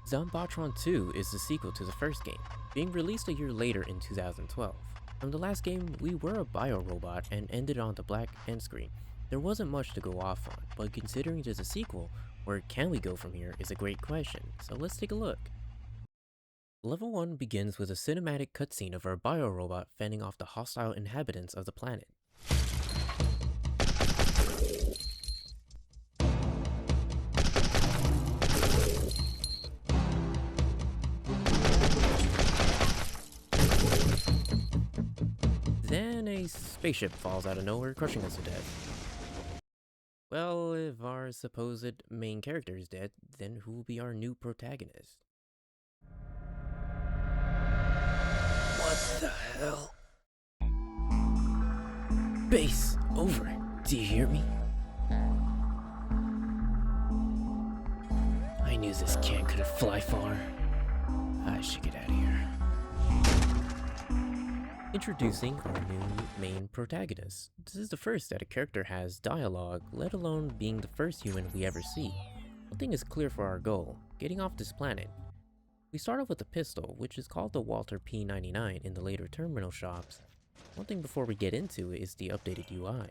Zombotron 2 is the sequel to the first game, being released a year later in 2012. From the last game, we were a bio-robot and ended on the black end screen. There wasn't much to go off on, but considering there's a sequel, where can we go from here is a great question, so let's take a look. Level 1 begins with a cinematic cutscene of our bio-robot fending off the hostile inhabitants of the planet. Then a spaceship falls out of nowhere, crushing us to death. Well, if our supposed main character is dead, then who will be our new protagonist? What the hell? Base, over. Do you hear me? I knew this can couldn't fly far. I should get out of here. Introducing our new main protagonist. This is the first that a character has dialogue, let alone being the first human we ever see. One thing is clear for our goal, getting off this planet. We start off with a pistol, which is called the Walter P99 in the later terminal shops. One thing before we get into it is the updated UI.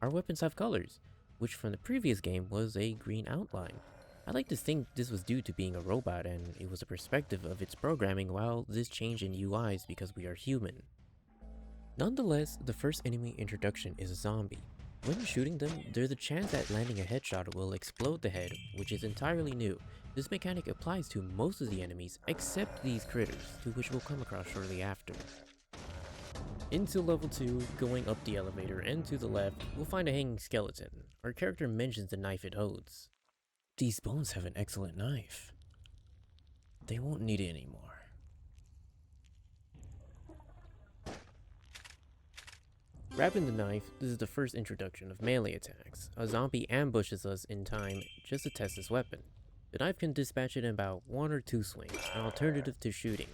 Our weapons have colors, which from the previous game was a green outline. I like to think this was due to being a robot and it was a perspective of its programming, while this change in UIs because we are human. Nonetheless, the first enemy introduction is a zombie. When shooting them, there's a chance that landing a headshot will explode the head, which is entirely new. This mechanic applies to most of the enemies except these critters, to which we'll come across shortly after. Into level 2, going up the elevator and to the left, we'll find a hanging skeleton. Our character mentions the knife it holds. These bones have an excellent knife. They won't need it anymore. Grabbing the knife, this is the first introduction of melee attacks. A zombie ambushes us in time just to test this weapon. The knife can dispatch it in about 1 or 2 swings, an alternative to shooting.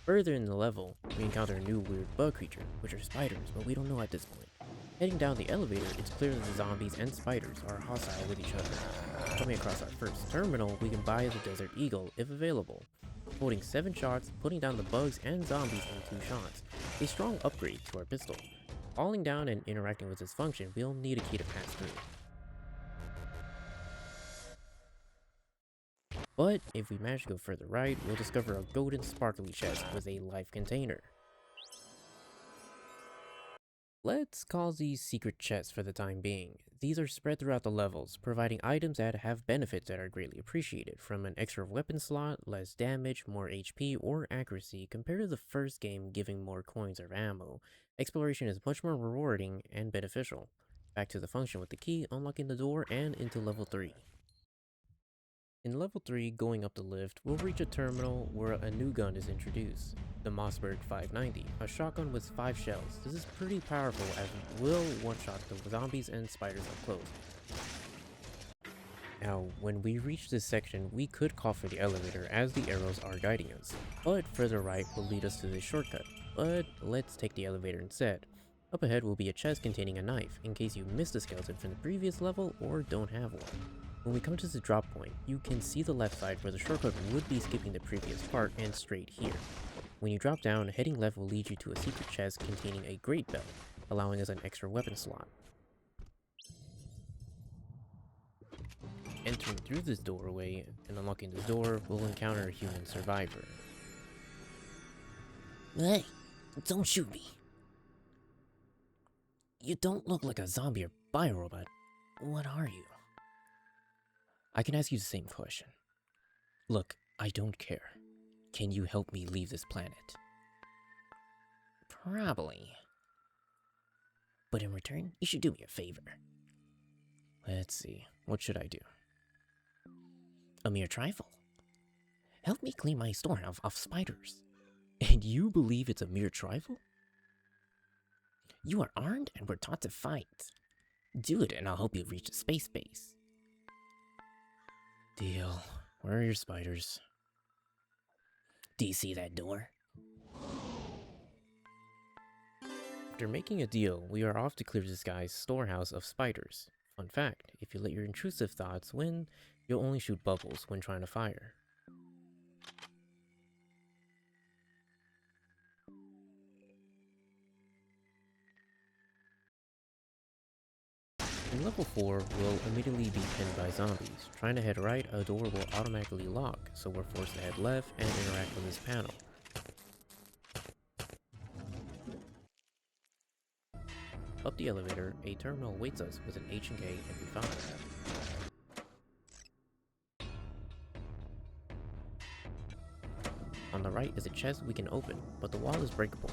Further in the level, we encounter a new weird bug creature, which are spiders, but we don't know at this point. Heading down the elevator, it's clear that the zombies and spiders are hostile with each other. Coming across our first terminal, we can buy the Desert Eagle if available. Holding 7 shots, putting down the bugs and zombies in 2 shots. A strong upgrade to our pistol. Falling down and interacting with this function, we'll need a key to pass through. But if we manage to go further right, we'll discover a golden sparkly chest with a life container. Let's call these secret chests for the time being. These are spread throughout the levels, providing items that have benefits that are greatly appreciated, from an extra weapon slot, less damage, more HP, or accuracy compared to the first game giving more coins or ammo. Exploration is much more rewarding and beneficial. Back to the function with the key, unlocking the door and into level 3. In level 3, going up the lift, we'll reach a terminal where a new gun is introduced. The Mossberg 590, a shotgun with 5 shells. This is pretty powerful as it will one-shot the zombies and spiders up close. Now, when we reach this section, we could call for the elevator as the arrows are guiding us, but further right will lead us to this shortcut. But let's take the elevator instead. Up ahead will be a chest containing a knife, in case you missed the skeleton from the previous level or don't have one. When we come to the drop point, you can see the left side where the shortcut would be skipping the previous part and straight here. When you drop down, heading left will lead you to a secret chest containing a great belt, allowing us an extra weapon slot. Entering through this doorway and unlocking this door, we'll encounter a human survivor. Hey, don't shoot me. You don't look like a zombie or biorobot. What are you? I can ask you the same question. Look, I don't care. Can you help me leave this planet? Probably. But in return, you should do me a favor. Let's see, what should I do? A mere trifle. Help me clean my store of spiders. And you believe it's a mere trifle? You are armed and we're taught to fight. Do it and I'll help you reach the space base. Deal. Where are your spiders? Do you see that door? After making a deal, we are off to clear this guy's storehouse of spiders. Fun fact, if you let your intrusive thoughts win, you'll only shoot bubbles when trying to fire. In level 4, we'll immediately be pinned by zombies. Trying to head right, a door will automatically lock, so we're forced to head left and interact with this panel. Up the elevator, a terminal awaits us with an H&K MP5. On the right is a chest we can open, but the wall is breakable.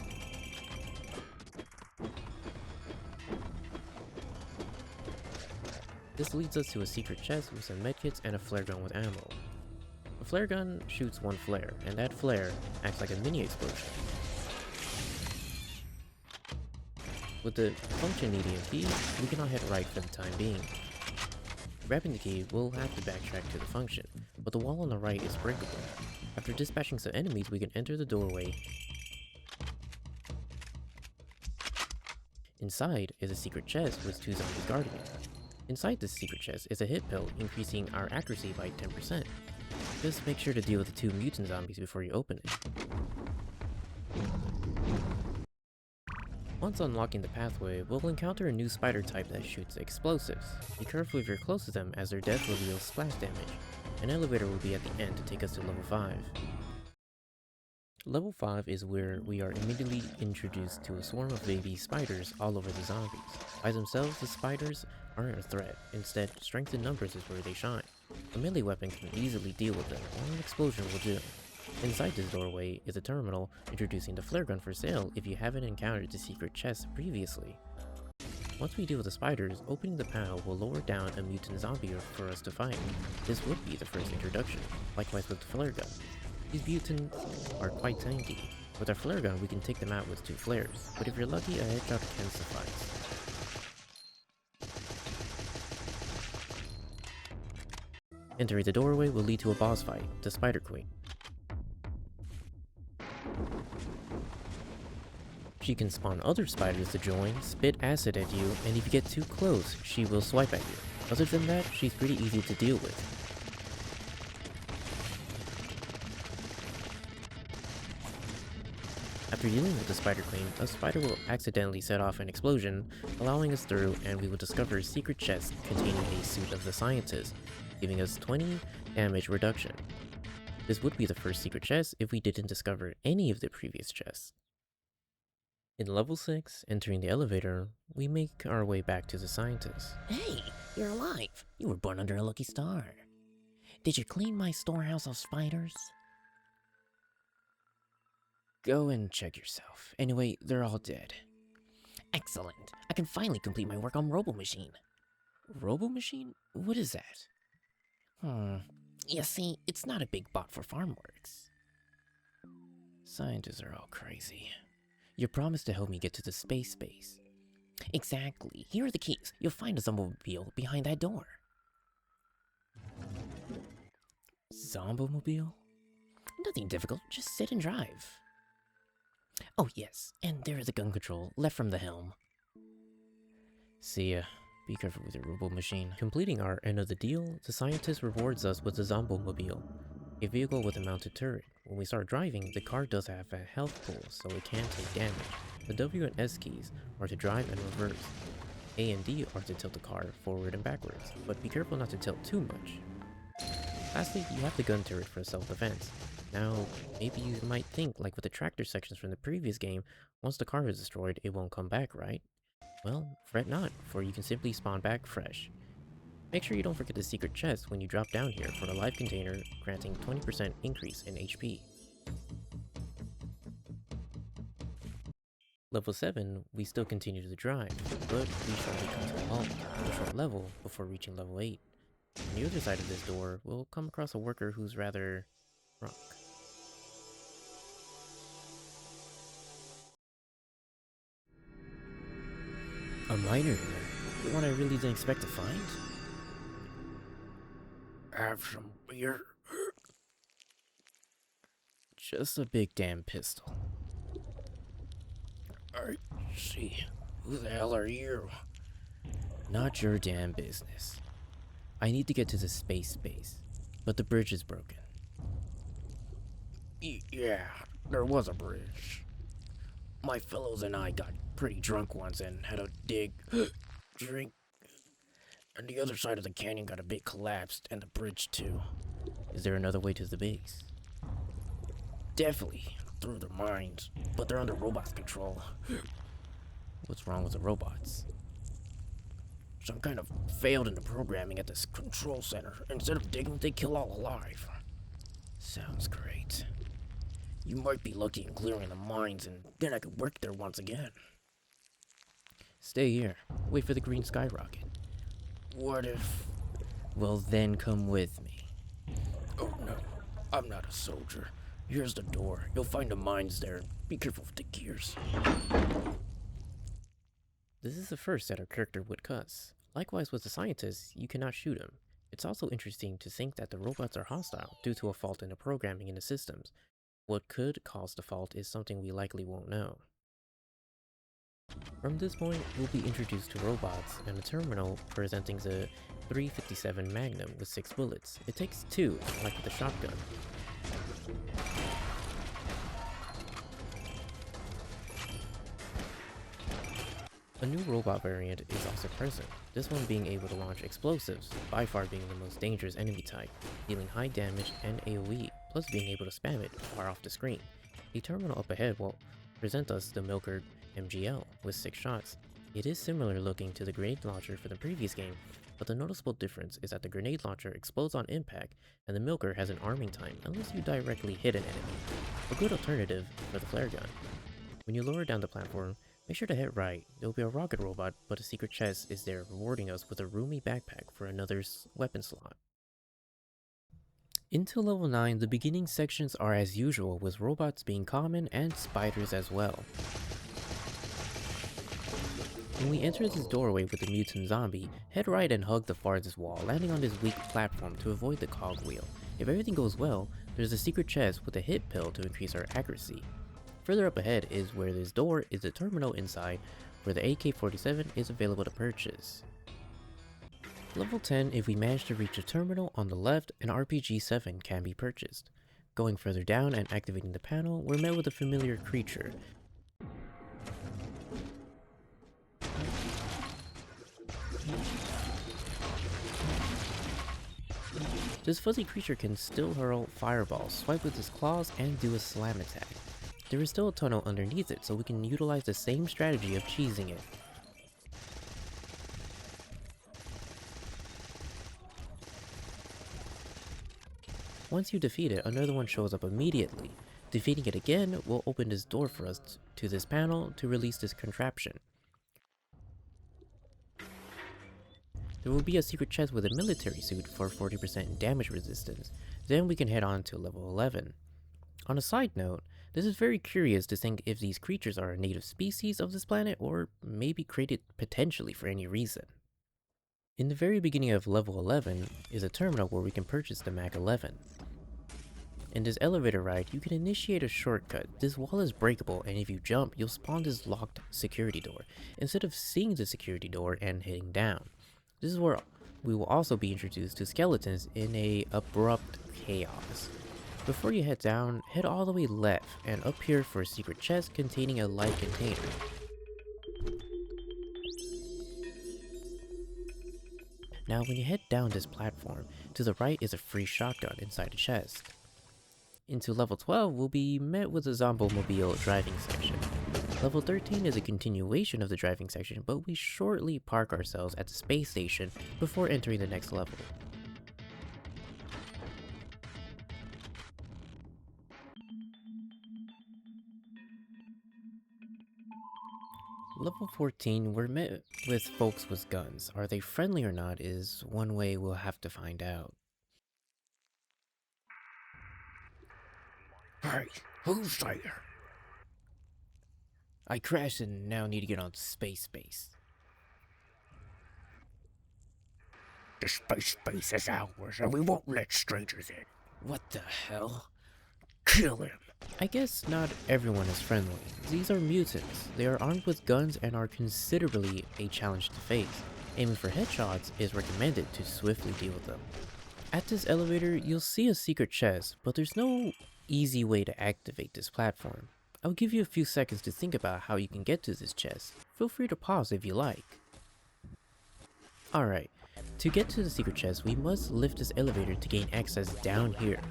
This leads us to a secret chest with some medkits and a flare gun with ammo. A flare gun shoots one flare, and that flare acts like a mini explosion. With the function needing a key, we cannot head right for the time being. Grabbing the key, we'll have to backtrack to the function, but the wall on the right is breakable. After dispatching some enemies, we can enter the doorway. Inside is a secret chest with 2 zombies guarding it. Inside this secret chest is a hit pill, increasing our accuracy by 10%. Just make sure to deal with the 2 mutant zombies before you open it. Once unlocking the pathway, we'll encounter a new spider type that shoots explosives. Be careful if you're close to them, as their death reveals splash damage. An elevator will be at the end to take us to level 5. Level 5 is where we are immediately introduced to a swarm of baby spiders all over the zombies. By themselves, the spiders aren't a threat. Instead, strength in numbers is where they shine. A melee weapon can easily deal with them, or an explosion will do. Inside this doorway is a terminal introducing the flare gun for sale if you haven't encountered the secret chest previously. Once we deal with the spiders, opening the panel will lower down a mutant zombie for us to fight. This would be the first introduction, likewise with the flare gun. These mutants are quite tanky. With our flare gun, we can take them out with 2 flares, but if you're lucky, a headshot can suffice. Entering the doorway will lead to a boss fight, the Spider Queen. She can spawn other spiders to join, spit acid at you, and if you get too close, she will swipe at you. Other than that, she's pretty easy to deal with. After dealing with the Spider Queen, a spider will accidentally set off an explosion, allowing us through, and we will discover a secret chest containing a suit of the scientist, giving us 20 damage reduction. This would be the first secret chest if we didn't discover any of the previous chests. In level 6, entering the elevator, we make our way back to the scientist. Hey, you're alive. You were born under a lucky star. Did you clean my storehouse of spiders? Go and check yourself. Anyway, they're all dead. Excellent. I can finally complete my work on Robomachine. Robomachine? What is that? You see, it's not a big bot for farm works. Scientists are all crazy. You promised to help me get to the space base. Exactly. Here are the keys. You'll find a Zombomobile behind that door. Zombomobile? Nothing difficult. Just sit and drive. Oh yes, and there is a gun control left from the helm. See ya. Be careful with your Robomachine. Completing our end of the deal, the scientist rewards us with the Zombomobile, a vehicle with a mounted turret. When we start driving, the car does have a health pool, so it can take damage. The W and S keys are to drive and reverse. A and D are to tilt the car forward and backwards, but be careful not to tilt too much. Lastly, you have the gun turret for self-defense. Now, maybe you might think, like with the tractor sections from the previous game, once the car is destroyed, it won't come back, right? Well, fret not, for you can simply spawn back fresh. Make sure you don't forget the secret chest when you drop down here for the life container, granting 20% increase in HP. Level 7, we still continue to drive, but we shortly come to a halt, a short level before reaching level 8. On the other side of this door, we'll come across a worker who's rather drunk. A miner? The one I really didn't expect to find? Have some beer? Just a big damn pistol. I see. Who the hell are you? Not your damn business. I need to get to the space base, but the bridge is broken. Yeah, there was a bridge. My fellows and I got pretty drunk once and had a drink. And the other side of the canyon got a bit collapsed, and the bridge too. Is there another way to the base? Definitely through their minds, but they're under robots' control. What's wrong with the robots? Some kind of failed in the programming at this control center. Instead of digging, they kill all alive. Sounds great. You might be lucky in clearing the mines, and then I could work there once again. Stay here. Wait for the green skyrocket. What if... Well, then come with me. Oh no, I'm not a soldier. Here's the door. You'll find the mines there. Be careful with the gears. This is the first that our character would cuss. Likewise with the scientists, you cannot shoot him. It's also interesting to think that the robots are hostile due to a fault in the programming in the systems. What could cause the fault is something we likely won't know. From this point, we'll be introduced to robots and a terminal presenting the 357 Magnum with 6 bullets. It takes 2, like with the shotgun. A new robot variant is also present, this one being able to launch explosives, by far being the most dangerous enemy type, dealing high damage and AoE, plus being able to spam it far off the screen. The terminal up ahead will present us the Milker MGL with 6 shots. It is similar looking to the grenade launcher for the previous game, but the noticeable difference is that the grenade launcher explodes on impact and the Milker has an arming time unless you directly hit an enemy. A good alternative for the flare gun. When you lower down the platform, make sure to hit right. There will be a rocket robot, but a secret chest is there rewarding us with a roomy backpack for another weapon slot. Into level 9, the beginning sections are as usual, with robots being common and spiders as well. When we enter this doorway with the mutant zombie, head right and hug the farthest wall, landing on this weak platform to avoid the cogwheel. If everything goes well, there's a secret chest with a hit pill to increase our accuracy. Further up ahead is where this door is a terminal inside, where the AK-47 is available to purchase. Level 10, if we manage to reach a terminal on the left, an RPG-7 can be purchased. Going further down and activating the panel, we're met with a familiar creature. This fuzzy creature can still hurl fireballs, swipe with his claws, and do a slam attack. There is still a tunnel underneath it, so we can utilize the same strategy of cheesing it. Once you defeat it, another one shows up immediately. Defeating it again will open this door for us to this panel to release this contraption. There will be a secret chest with a military suit for 40% damage resistance. Then we can head on to level 11. On a side note, this is very curious to think if these creatures are a native species of this planet or maybe created potentially for any reason. In the very beginning of level 11 is a terminal where we can purchase the Mag 11. In this elevator ride, you can initiate a shortcut. This wall is breakable, and if you jump, you'll spawn this locked security door, instead of seeing the security door and hitting down. This is where we will also be introduced to skeletons in a abrupt chaos. Before you head down, head all the way left and up here for a secret chest containing a light container. Now when you head down this platform, to the right is a free shotgun inside the chest. Into level 12, we'll be met with a Zombomobile driving section. Level 13 is a continuation of the driving section, but we shortly park ourselves at the space station before entering the next level. Level 14, we're met with folks with guns. Are they friendly or not is one way we'll have to find out. Hey, who's there? I crashed and now need to get on space. The space base is ours, and we won't let strangers in. What the hell? Kill him. I guess not everyone is friendly. These are mutants. They are armed with guns and are considerably a challenge to face. Aiming for headshots is recommended to swiftly deal with them. At this elevator, you'll see a secret chest, but there's no easy way to activate this platform. I'll give you a few seconds to think about how you can get to this chest. Feel free to pause if you like. Alright, To get to the secret chest, we must lift this elevator to gain access down here.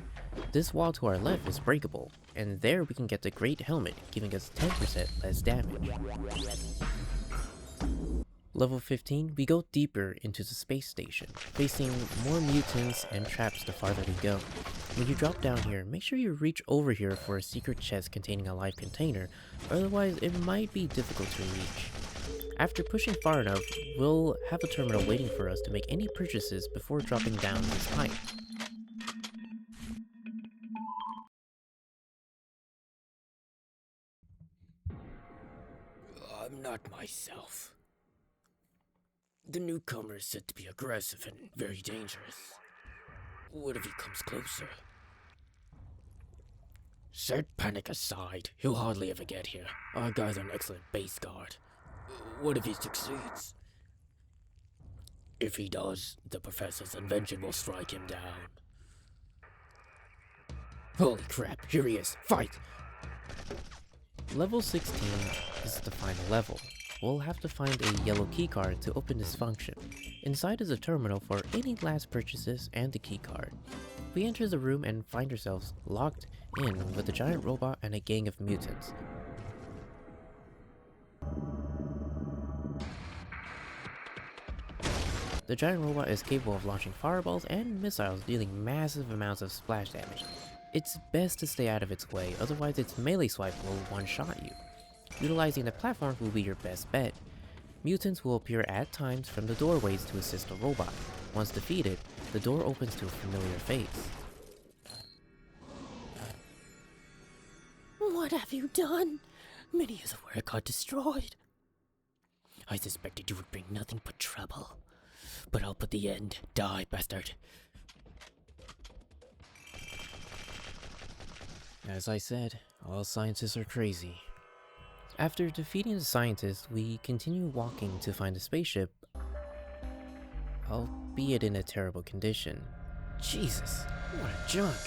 This wall to our left is breakable, and there we can get the Great Helmet, giving us 10% less damage. Level 15, we go deeper into the space station, facing more mutants and traps the farther we go. When you drop down here, make sure you reach over here for a secret chest containing a live container, otherwise it might be difficult to reach. After pushing far enough, we'll have a terminal waiting for us to make any purchases before dropping down this pipe. I'm not myself. The newcomer is said to be aggressive and very dangerous. What if he comes closer? Set panic aside. He'll hardly ever get here. Our guy's an excellent base guard. What if he succeeds? If he does, the professor's invention will strike him down. Holy crap, here he is. Fight! Level 16 is the final level. We'll have to find a yellow keycard to open this function. Inside is a terminal for any last purchases and the keycard. We enter the room and find ourselves locked in with a giant robot and a gang of mutants. The giant robot is capable of launching fireballs and missiles, dealing massive amounts of splash damage. It's best to stay out of its way, otherwise its melee swipe will one-shot you. Utilizing the platforms will be your best bet. Mutants will appear at times from the doorways to assist the robot. Once defeated, the door opens to a familiar face. What have you done? Many of the work got destroyed. I suspected you would bring nothing but trouble. But I'll put the end. Die, bastard. As I said, all scientists are crazy. After defeating the scientists, we continue walking to find the spaceship, albeit in a terrible condition. Jesus, what a junk!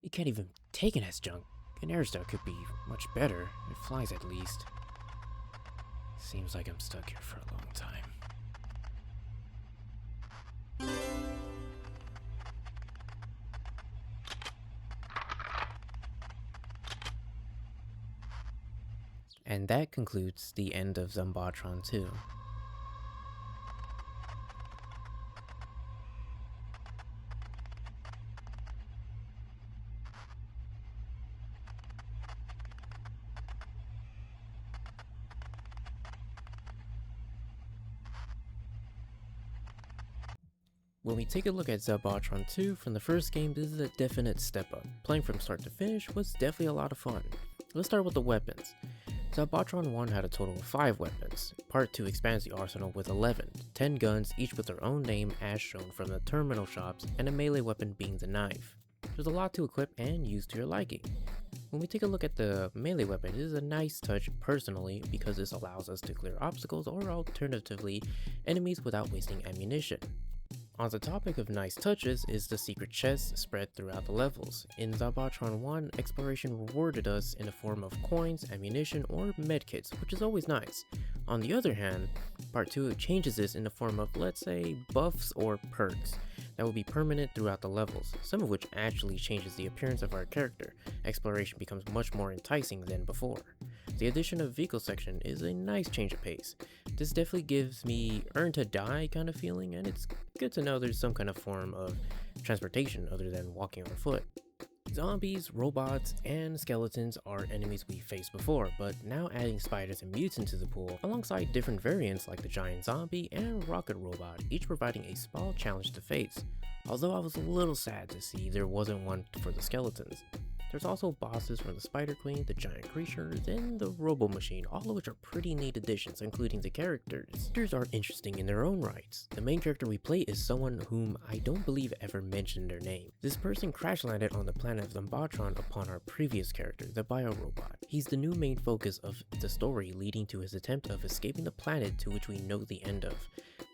You can't even take it as junk. An Aerostar could be much better. It flies at least. Seems like I'm stuck here for a long time. And that concludes the end of Zombotron 2. When we take a look at Zombotron 2 from the first game, this is a definite step up. Playing from start to finish was definitely a lot of fun. Let's start with the weapons. Zombotron 1 had a total of 5 weapons. Part 2 expands the arsenal with 11, 10 guns, each with their own name as shown from the terminal shops, and a melee weapon being the knife. There's a lot to equip and use to your liking. When we take a look at the melee weapon, it is a nice touch personally because this allows us to clear obstacles or alternatively enemies without wasting ammunition. On the topic of nice touches is the secret chests spread throughout the levels. In Zombotron 1, exploration rewarded us in the form of coins, ammunition, or medkits, which is always nice. On the other hand, Part 2 changes this in the form of, let's say, buffs or perks that will be permanent throughout the levels, some of which actually changes the appearance of our character. Exploration becomes much more enticing than before. The addition of vehicle section is a nice change of pace. This definitely gives me earn to die kind of feeling, and it's good to know there's some kind of form of transportation other than walking on foot. Zombies, robots, and skeletons are enemies we faced before, but now adding spiders and mutants to the pool, alongside different variants like the giant zombie and rocket robot, each providing a small challenge to face. Although I was a little sad to see there wasn't one for the skeletons. There's also bosses from the Spider Queen, the giant creatures, and the Robomachine, all of which are pretty neat additions, including the characters. Characters are interesting in their own rights. The main character we play is someone whom I don't believe ever mentioned their name. This person crash landed on the planet of Zombotron upon our previous character, the Bio-Robot. He's the new main focus of the story, leading to his attempt of escaping the planet to which we know the end of.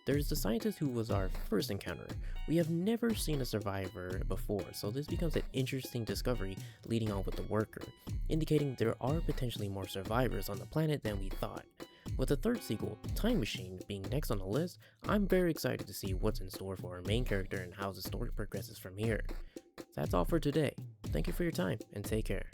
There's the scientist who was our first encounter. We have never seen a survivor before, so this becomes an interesting discovery leading on with the worker, indicating there are potentially more survivors on the planet than we thought. With the third sequel, Time Machine, being next on the list, I'm very excited to see what's in store for our main character and how the story progresses from here. That's all for today. Thank you for your time, and take care.